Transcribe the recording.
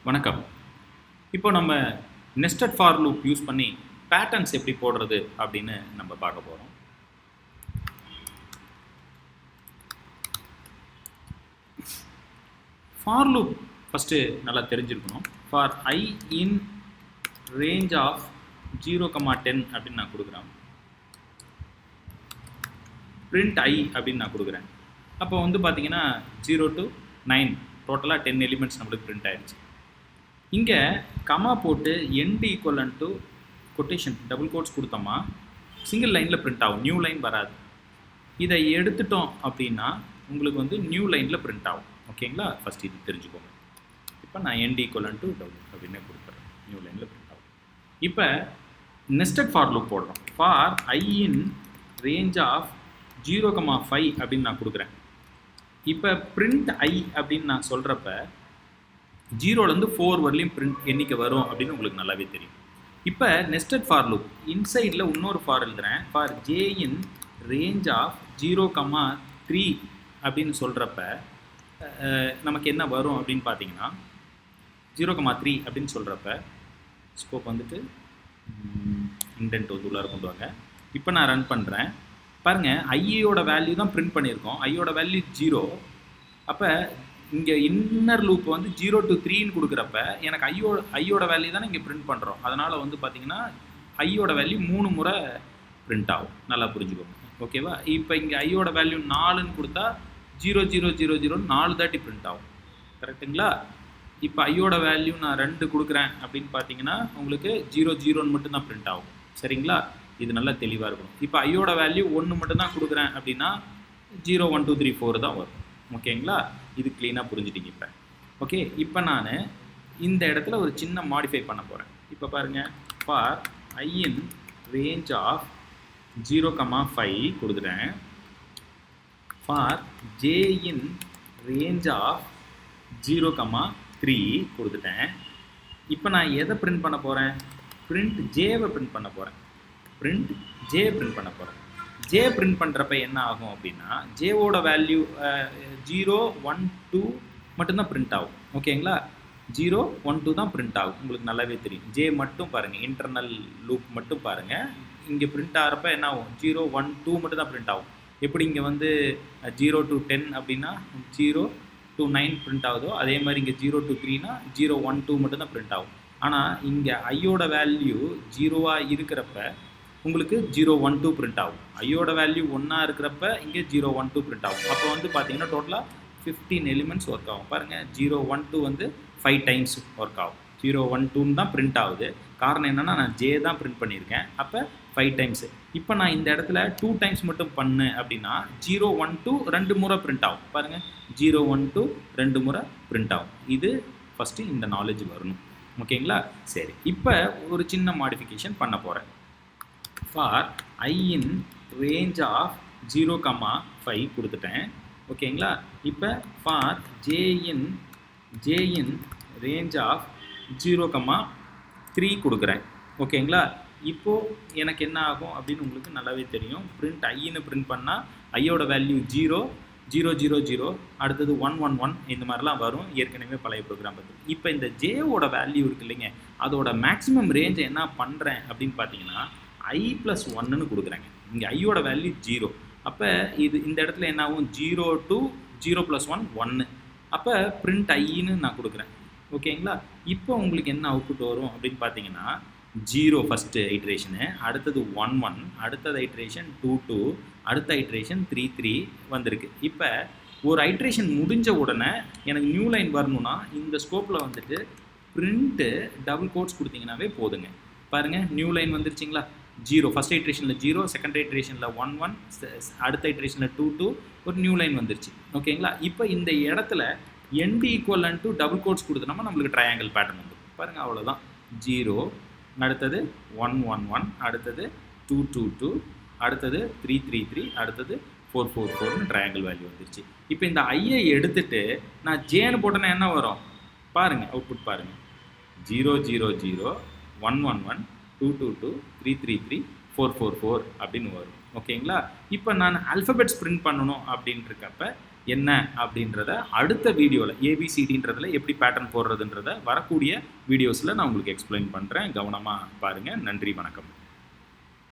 வணக்கம். இப்போ நம்ம நெஸ்டட் ஃபார் லூப் யூஸ் பண்ணி பேட்டர்ன்ஸ் எப்படி போடுறது அப்படின்னு நம்ம பார்க்க போகிறோம். ஃபார் லூப் ஃபஸ்ட்டு நல்லா தெரிஞ்சிருக்கணும். For I in range of 0,10 அப்படின்னு நான் கொடுக்குறேன். print I அப்படின்னு நான் கொடுக்குறேன். அப்போ வந்து பார்த்தீங்கன்னா 0 to 9 டோட்டலாக 10 எலிமெண்ட்ஸ் நம்மளுக்கு பிரிண்ட் ஆயிடுச்சு. இங்கே கமா போட்டு end equal to quotation double quotes கொடுத்தோமா சிங்கிள் லைனில் பிரிண்ட் ஆகும், நியூ லைன் வராது. இதை எடுத்துட்டோம் அப்படின்னா உங்களுக்கு வந்து நியூ லைனில் பிரிண்ட் ஆகும். ஓகேங்களா? ஃபஸ்ட் இது தெரிஞ்சுக்கோங்க. இப்போ நான் எண்ட் ஈக்குவலன் டு டபுள் அப்படின்னு கொடுக்குறேன், நியூ லைனில் பிரிண்ட் ஆகும். இப்போ நெஸ்டட் ஃபார் லூப் போடுறோம். For I in range of 0,5 அப்படின்னு நான் கொடுக்குறேன். இப்போ பிரிண்ட் I அப்படின்னு நான் சொல்கிறப்ப 0லேருந்து 4 வரலையும் பிரிண்ட் எண்ணிக்கை வரும் அப்படின்னு உங்களுக்கு நல்லாவே தெரியும். இப்போ நெஸ்டட் ஃபார் லூப் இன்சைடில் இன்னொரு ஃபார் எழுதுறேன். For J in range of 0,3 அப்படின்னு சொல்கிறப்ப நமக்கு என்ன வரும் அப்படின்னு பார்த்தீங்கன்னா 0,3 அப்படின்னு சொல்கிறப்ப ஸ்கோப் வந்துட்டு இன்டென்ட் வந்து உள்ளார கொண்டு வாங்க. இப்போ நான் ரன் பண்ணுறேன். பாருங்கள், ஐயோட வேல்யூ தான் பிரிண்ட் பண்ணியிருக்கோம். ஐயோட வேல்யூ 0. அப்போ இங்கே இன்னர் லூப் வந்து 0 to 3ன்னு கொடுக்குறப்ப எனக்கு ஐயோட வேல்யூ தானே இங்கே பிரிண்ட் பண்ணுறோம். அதனால் வந்து பார்த்தீங்கன்னா ஐயோட வேல்யூ 3 முறை பிரிண்ட் ஆகும். நல்லா புரிஞ்சுக்கோங்க. ஓகேவா? இப்போ இங்கே ஐயோட வேல்யூ 4ன்னு கொடுத்தா 0 0 0 0 4 தாட்டி பிரிண்ட் ஆகும். கரெக்டுங்களா? இப்போ ஐயோட வேல்யூ நான் 2 கொடுக்குறேன் அப்படின்னு பார்த்தீங்கன்னா உங்களுக்கு 0 0ன்னு மட்டும்தான் பிரிண்ட் ஆகும். சரிங்களா? இது நல்லா தெளிவாக இருக்கணும். இப்போ ஐயோட வேல்யூ 1 மட்டும்தான் கொடுக்குறேன் அப்படின்னா 0 1 2 3 4 தான் வரும். ஓகேங்களா? இது க்ளீனாக புரிஞ்சுட்டீங்க. இப்போ ஓகே. இப்போ நான் இந்த இடத்துல ஒரு சின்ன மாடிஃபை பண்ண போகிறேன். இப்போ பாருங்கள், for I in range of 0,5 கொடுக்குறேன். For J in range of 0,3 கொடுத்துட்டேன். இப்போ நான் எதை பிரிண்ட் பண்ண போகிறேன்? பிரிண்ட் Jவை பிரிண்ட் பண்ண போகிறேன். பிரிண்ட் J பிரிண்ட் பண்ண போகிறேன். J பிரிண்ட் பண்ணுறப்ப என்ன ஆகும் அப்படின்னா Jவோட வேல்யூ 0 1 2 மட்டும்தான் பிரிண்ட் ஆகும். ஓகேங்களா? 0 1 2 தான் பிரிண்ட் ஆகும். உங்களுக்கு நல்லாவே தெரியும். J மட்டும் பாருங்கள், இன்டர்னல் லூப் மட்டும் பாருங்கள். இங்கே பிரிண்ட் ஆகிறப்ப என்ன ஆகும்? 0 1 2 மட்டும் தான் பிரிண்ட் ஆகும். எப்படி இங்கே வந்து 0 to 10 அப்படின்னா 0 to 9 பிரிண்ட் ஆகுதோ அதே மாதிரி இங்கே 0 to 3னா 0 1 2 மட்டும் தான் பிரிண்ட் ஆகும். ஆனால் இங்கே ஐயோட வேல்யூ 0வாக இருக்கிறப்ப உங்களுக்கு 0 1 2 பிரிண்ட் ஆகும். ஐயோட வேல்யூ 1ஆ இருக்கிறப்ப இங்கே 0 1 2 பிரிண்ட் ஆகும். அப்போ வந்து பார்த்தீங்கன்னா டோட்டலாக 15 எலிமெண்ட்ஸ் ஒர்க் ஆகும். பாருங்கள், 0 1 2 வந்து 5 டைம்ஸ் ஒர்க் ஆகும். 0 1 2 தான் பிரிண்ட் ஆகுது. காரணம் என்னென்னா நான் J தான் பிரிண்ட் பண்ணியிருக்கேன். அப்போ 5 டைம்ஸ். இப்போ நான் இந்த இடத்துல 2 டைம்ஸ் மட்டும் பண்ணு அப்படின்னா 0 1 2 2 முறை பிரிண்ட் ஆகும். பாருங்கள், 0 1 2 2 முறை பிரிண்ட் ஆகும். இது ஃபஸ்ட்டு இந்த நாலேஜ் வரணும். ஓகேங்களா? சரி, இப்போ ஒரு சின்ன மாடிஃபிகேஷன் பண்ண போகிறேன். For I in range of 0,5 கொடுத்துட்டேன். ஓகேங்களா? இப்போ for J in range of 0,3 கொடுக்குறேன். ஓகேங்களா? இப்போது எனக்கு என்ன ஆகும் அப்படின்னு உங்களுக்கு நல்லாவே தெரியும். பிரிண்ட் ஐன்னு பிரிண்ட் பண்ணால் ஐயோட வேல்யூ 0 0 0 0 அடுத்தது 1 1 1 இந்த மாதிரிலாம் வரும். ஏற்கனவே பழைய ப்ரோக்ராம் பார்த்து. இப்போ இந்த Jவோட வேல்யூ இருக்கு இல்லைங்க, அதோட மேக்ஸிமம் ரேஞ்சை என்ன பண்ணுறேன் அப்படின்னு பார்த்தீங்கன்னா I + 1ன்னு கொடுக்குறாங்க. இங்கே ஐயோட வேல்யூ 0. அப்போ இது இந்த இடத்துல என்ன ஆகும்? 0 to 0 + 1 1. அப்போ பிரிண்ட் ஐன்னு நான் கொடுக்குறேன். ஓகேங்களா? இப்போ உங்களுக்கு என்ன அவுட்புட் வரும் அப்படின்னு பார்த்தீங்கன்னா 0 ஃபஸ்ட்டு ஐட்ரேஷனு, அடுத்தது 1 1, அடுத்தது ஐட்ரேஷன் 2 2, அடுத்த ஐட்ரேஷன் 3 3 வந்திருக்கு. இப்போ ஒரு ஐட்ரேஷன் முடிஞ்ச உடனே எனக்கு நியூ லைன் வரணும்னா இந்த ஸ்கோப்பில் வந்துட்டு பிரிண்ட்டு டபுள் கோட்ஸ் கொடுத்தீங்கன்னாவே போதுங்க. பாருங்கள், நியூ லைன் வந்துருச்சிங்களா? 0 ஃபஸ்ட் ஐட்ரேஷனில் 0, செகண்ட் ஐட்ரேஷனில் 1 1, அடுத்த ஐட்ரேஷனில் 2 2, ஒரு நியூ லைன் வந்துருச்சு. ஓகேங்களா? இப்போ இந்த இடத்துல end equal to double quotes கொடுத்தோம்னா நம்மளுக்கு ட்ரையாங்கிள் பேட்டர்ன் வந்துடும். பாருங்கள், அவ்வளோதான். 0, அடுத்தது 1 1 1, அடுத்தது 2 2 2, அடுத்தது 3 3 3, அடுத்தது 4 4 4ன்னு ட்ரையாங்கிள் வேல்யூ வந்துருச்சு. இப்போ இந்த ஐயை எடுத்துட்டு நான் Jன்னு போட்டேன்னா என்ன வரும்? பாருங்கள், அவுட்புட் பாருங்கள். 0 0 0 1 1 1 2 2 2 3 3 3 4 4 4 அப்படின்னு வரும். ஓகேங்களா? இப்போ நான் ஆல்ஃபபெட்ஸ் பிரிண்ட் பண்ணணும் அப்படின்றக்கப்ப என்ன அப்படின்றத அடுத்த வீடியோவில் ஏபிசிடின்றதில் எப்படி பேட்டர்ன் போடுறதுன்றத வரக்கூடிய வீடியோஸில் நான் உங்களுக்கு எக்ஸ்பிளைன் பண்ணுறேன். கவனமாக பாருங்கள். நன்றி, வணக்கம்.